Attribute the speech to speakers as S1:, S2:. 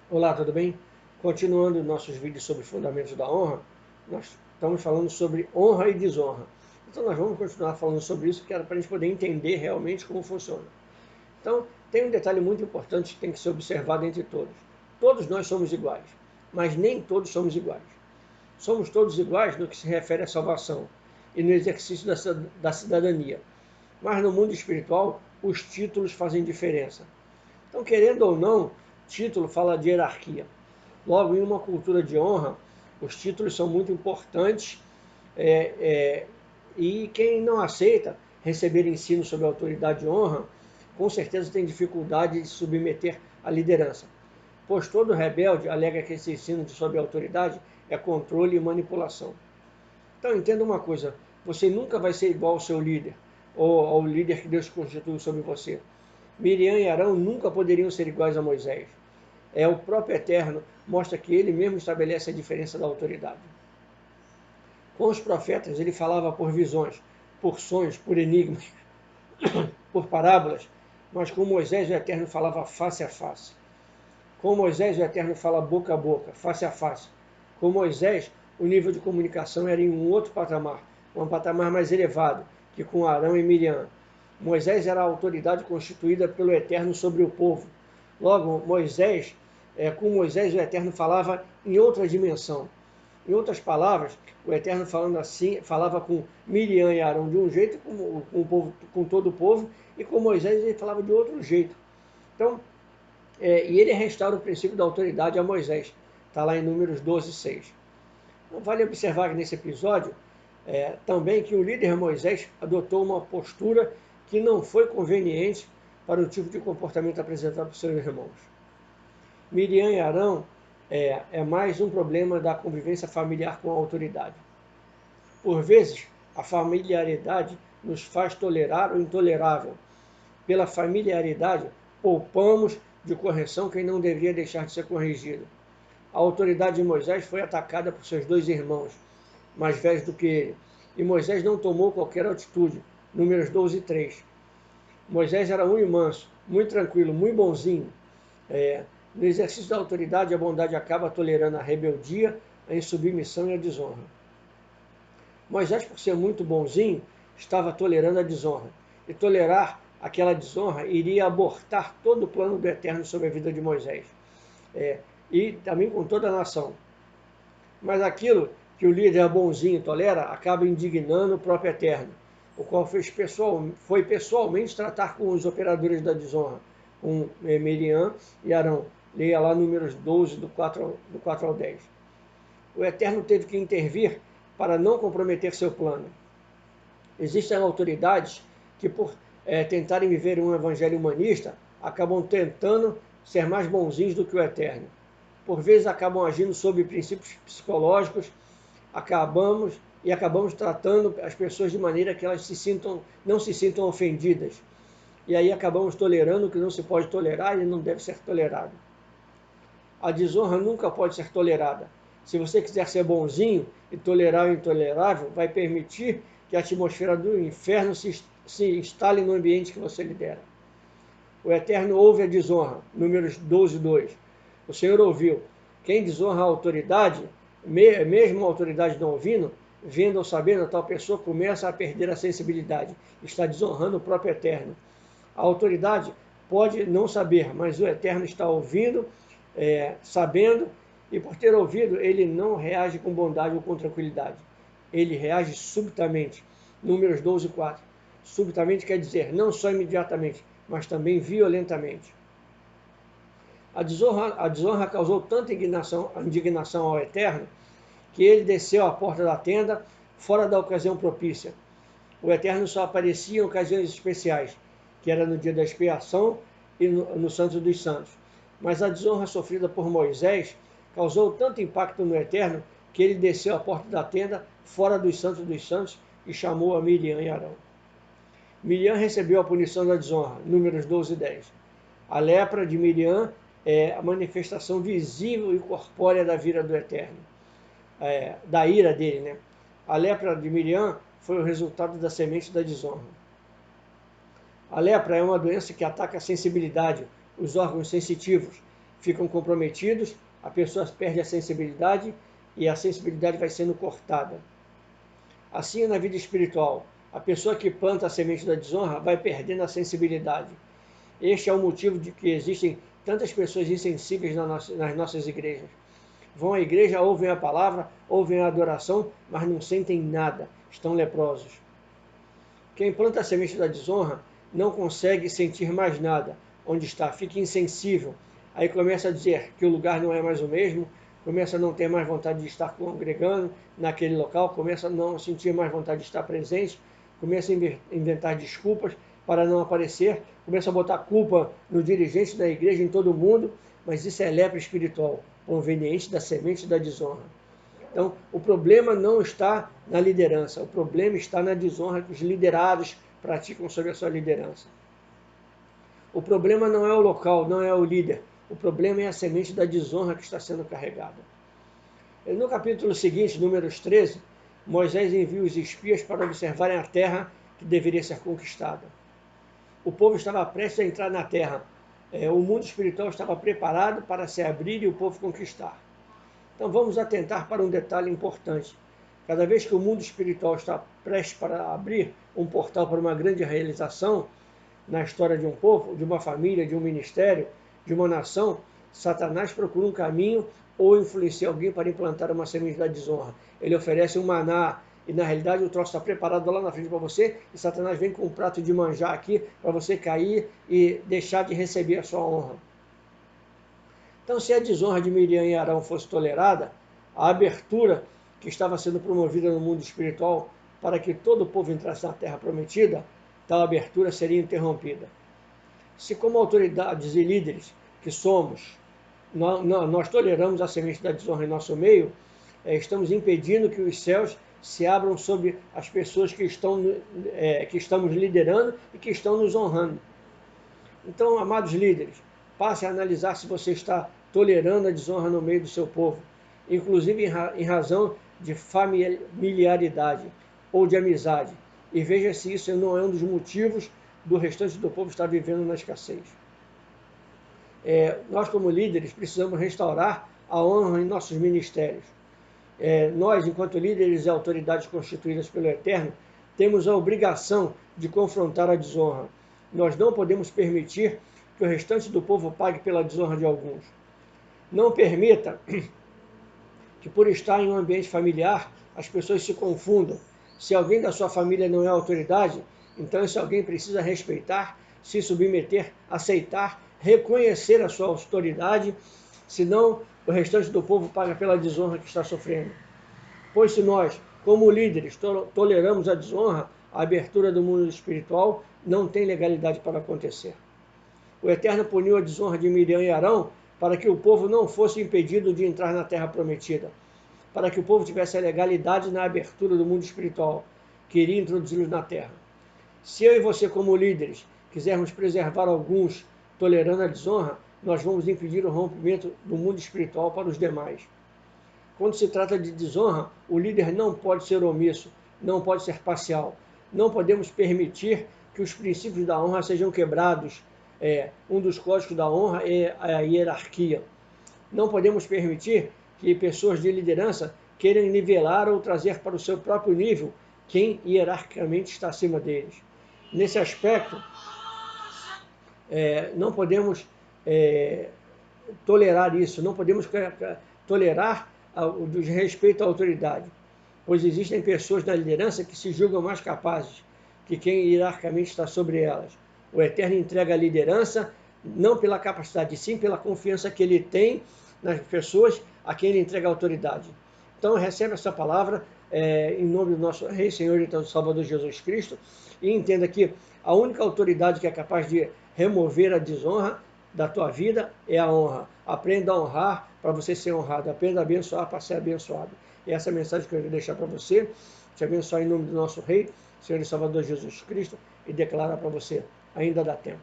S1: Olá, tudo bem? Continuando nossos vídeos sobre fundamentos da honra, nós estamos falando sobre honra e desonra. Então nós vamos continuar falando sobre isso, que era para a gente poder entender realmente como funciona. Então, tem um detalhe muito importante que tem que ser observado entre todos. Todos nós somos iguais, mas nem todos somos iguais. Somos todos iguais no que se refere à salvação e no exercício da cidadania. Mas no mundo espiritual, os títulos fazem diferença. Então, querendo ou não, título fala de hierarquia. Logo, em uma cultura de honra, os títulos são muito importantes é, é, e quem não aceita receber ensino sobre a autoridade e honra, com certeza tem dificuldade de submeter à liderança. Pois todo rebelde alega que esse ensino sobre a autoridade é controle e manipulação. Então entenda uma coisa, você nunca vai ser igual ao seu líder, ou ao líder que Deus constituiu sobre você. Miriam e Arão nunca poderiam ser iguais a Moisés. O próprio Eterno mostra que ele mesmo estabelece a diferença da autoridade. Com os profetas ele falava por visões, por sonhos, por enigmas, por parábolas, mas com Moisés o Eterno falava face a face. Com Moisés o Eterno fala boca a boca, face a face. Com Moisés o nível de comunicação era em um outro patamar, um patamar mais elevado que com Arão e Miriam. Moisés era a autoridade constituída pelo Eterno sobre o povo. Logo, com Moisés o Eterno falava em outra dimensão. Em outras palavras, o Eterno falando assim, falava com Miriam e Arão de um jeito, com todo o povo, e com Moisés ele falava de outro jeito. Então, e ele restaura o princípio da autoridade a Moisés. Está lá em Números 12, 6. Então, vale observar nesse episódio também que o líder Moisés adotou uma postura que não foi conveniente para o tipo de comportamento apresentado por seus irmãos. Miriam e Arão é mais um problema da convivência familiar com a autoridade. Por vezes, a familiaridade nos faz tolerar o intolerável. Pela familiaridade, poupamos de correção quem não deveria deixar de ser corrigido. A autoridade de Moisés foi atacada por seus dois irmãos, mais velhos do que ele, e Moisés não tomou qualquer atitude. Números 12, 3. Moisés era muito manso, muito tranquilo, muito bonzinho. No exercício da autoridade, a bondade acaba tolerando a rebeldia, a insubmissão e a desonra. Moisés, por ser muito bonzinho, estava tolerando a desonra. E tolerar aquela desonra iria abortar todo o plano do Eterno sobre a vida de Moisés. E também com toda a nação. Mas aquilo que o líder bonzinho tolera acaba indignando o próprio Eterno, o qual foi pessoalmente tratar com os operadores da desonra, com Miriam e Arão. Leia lá Números 12, do 4 ao 10. O Eterno teve que intervir para não comprometer seu plano. Existem autoridades que, por tentarem viver um evangelho humanista, acabam tentando ser mais bonzinhos do que o Eterno. Por vezes acabam agindo sob princípios psicológicos, acabamos tratando as pessoas de maneira que elas não se sintam ofendidas. E aí acabamos tolerando o que não se pode tolerar e não deve ser tolerado. A desonra nunca pode ser tolerada. Se você quiser ser bonzinho e tolerar o intolerável, vai permitir que a atmosfera do inferno se instale no ambiente que você lidera. O Eterno ouve a desonra, Números 12, 2. O Senhor ouviu. Quem desonra a autoridade, mesmo a autoridade não ouvindo, vendo ou sabendo, a tal pessoa começa a perder a sensibilidade. Está desonrando o próprio Eterno. A autoridade pode não saber, mas o Eterno está ouvindo, sabendo, e por ter ouvido, ele não reage com bondade ou com tranquilidade. Ele reage subitamente. Números 12, 4. Subitamente quer dizer não só imediatamente, mas também violentamente. A desonra causou tanta indignação ao Eterno que ele desceu à porta da tenda fora da ocasião propícia. O Eterno só aparecia em ocasiões especiais, que era no dia da expiação e no Santo dos Santos. Mas a desonra sofrida por Moisés causou tanto impacto no Eterno que ele desceu à porta da tenda fora dos Santos e chamou a Miriam e Arão. Miriam recebeu a punição da desonra, Números 12, 10. A lepra de Miriam é a manifestação visível e corpórea da ira do Eterno, da ira dele, né? A lepra de Miriam foi o resultado da semente da desonra. A lepra é uma doença que ataca a sensibilidade, os órgãos sensitivos, ficam comprometidos, a pessoa perde a sensibilidade e a sensibilidade vai sendo cortada. Assim é na vida espiritual. A pessoa que planta a semente da desonra vai perdendo a sensibilidade. Este é o motivo de que existem tantas pessoas insensíveis nas nossas igrejas. Vão à igreja, ouvem a palavra, ouvem a adoração, mas não sentem nada, estão leprosos. Quem planta a semente da desonra não consegue sentir mais nada onde está, fica insensível. Aí começa a dizer que o lugar não é mais o mesmo, começa a não ter mais vontade de estar congregando naquele local, começa a não sentir mais vontade de estar presente, começa a inventar desculpas para não aparecer, começa a botar culpa no dirigente da igreja, em todo mundo, mas isso é lepra espiritual, proveniente da semente da desonra. Então, o problema não está na liderança, o problema está na desonra que os liderados praticam sobre a sua liderança. O problema não é o local, não é o líder, o problema é a semente da desonra que está sendo carregada. No capítulo seguinte, Números 13, Moisés envia os espias para observarem a terra que deveria ser conquistada. O povo estava prestes a entrar na terra. O mundo espiritual estava preparado para se abrir e o povo conquistar. Então vamos atentar para um detalhe importante. Cada vez que o mundo espiritual está prestes para abrir um portal para uma grande realização na história de um povo, de uma família, de um ministério, de uma nação, Satanás procura um caminho ou influencia alguém para implantar uma semente da desonra. Ele oferece um maná e na realidade o troço está preparado lá na frente para você e Satanás vem com um prato de manjar aqui para você cair e deixar de receber a sua honra. Então, se a desonra de Miriam e Arão fosse tolerada, a abertura que estava sendo promovida no mundo espiritual para que todo o povo entrasse na terra prometida, tal abertura seria interrompida. Se como autoridades e líderes que somos, nós toleramos a semente da desonra em nosso meio, estamos impedindo que os céus se abram sobre as pessoas que estamos liderando e que estão nos honrando. Então, amados líderes, passe a analisar se você está tolerando a desonra no meio do seu povo, inclusive em razão de familiaridade ou de amizade, e veja se isso não é um dos motivos do restante do povo estar vivendo na escassez. Nós, como líderes, precisamos restaurar a honra em nossos ministérios. Nós, enquanto líderes e autoridades constituídas pelo Eterno, temos a obrigação de confrontar a desonra. Nós não podemos permitir que o restante do povo pague pela desonra de alguns. Não permita que, por estar em um ambiente familiar, as pessoas se confundam. Se alguém da sua família não é autoridade, então esse alguém precisa respeitar, se submeter, aceitar, reconhecer a sua autoridade, senão o restante do povo paga pela desonra que está sofrendo. Pois se nós, como líderes, toleramos a desonra, a abertura do mundo espiritual não tem legalidade para acontecer. O Eterno puniu a desonra de Miriam e Arão para que o povo não fosse impedido de entrar na terra prometida, para que o povo tivesse a legalidade na abertura do mundo espiritual, que iria introduzi-los na terra. Se eu e você, como líderes, quisermos preservar alguns tolerando a desonra, nós vamos impedir o rompimento do mundo espiritual para os demais. Quando se trata de desonra, o líder não pode ser omisso, não pode ser parcial. Não podemos permitir que os princípios da honra sejam quebrados. Um dos códigos da honra é a hierarquia. Não podemos permitir que pessoas de liderança queiram nivelar ou trazer para o seu próprio nível quem hierarquicamente está acima deles. Nesse aspecto, não podemos tolerar isso, não podemos tolerar o desrespeito à autoridade, pois existem pessoas na liderança que se julgam mais capazes que quem hierarquicamente está sobre elas. O Eterno entrega a liderança não pela capacidade, sim pela confiança que ele tem nas pessoas a quem ele entrega a autoridade. Então recebe essa palavra em nome do nosso Rei, Senhor e Salvador Jesus Cristo, e entenda que a única autoridade que é capaz de remover a desonra da tua vida é a honra. Aprenda a honrar para você ser honrado. Aprenda a abençoar para ser abençoado. E essa é a mensagem que eu quero deixar para você. Te abençoar em nome do nosso Rei, Senhor e Salvador Jesus Cristo, e declarar para você: ainda dá tempo.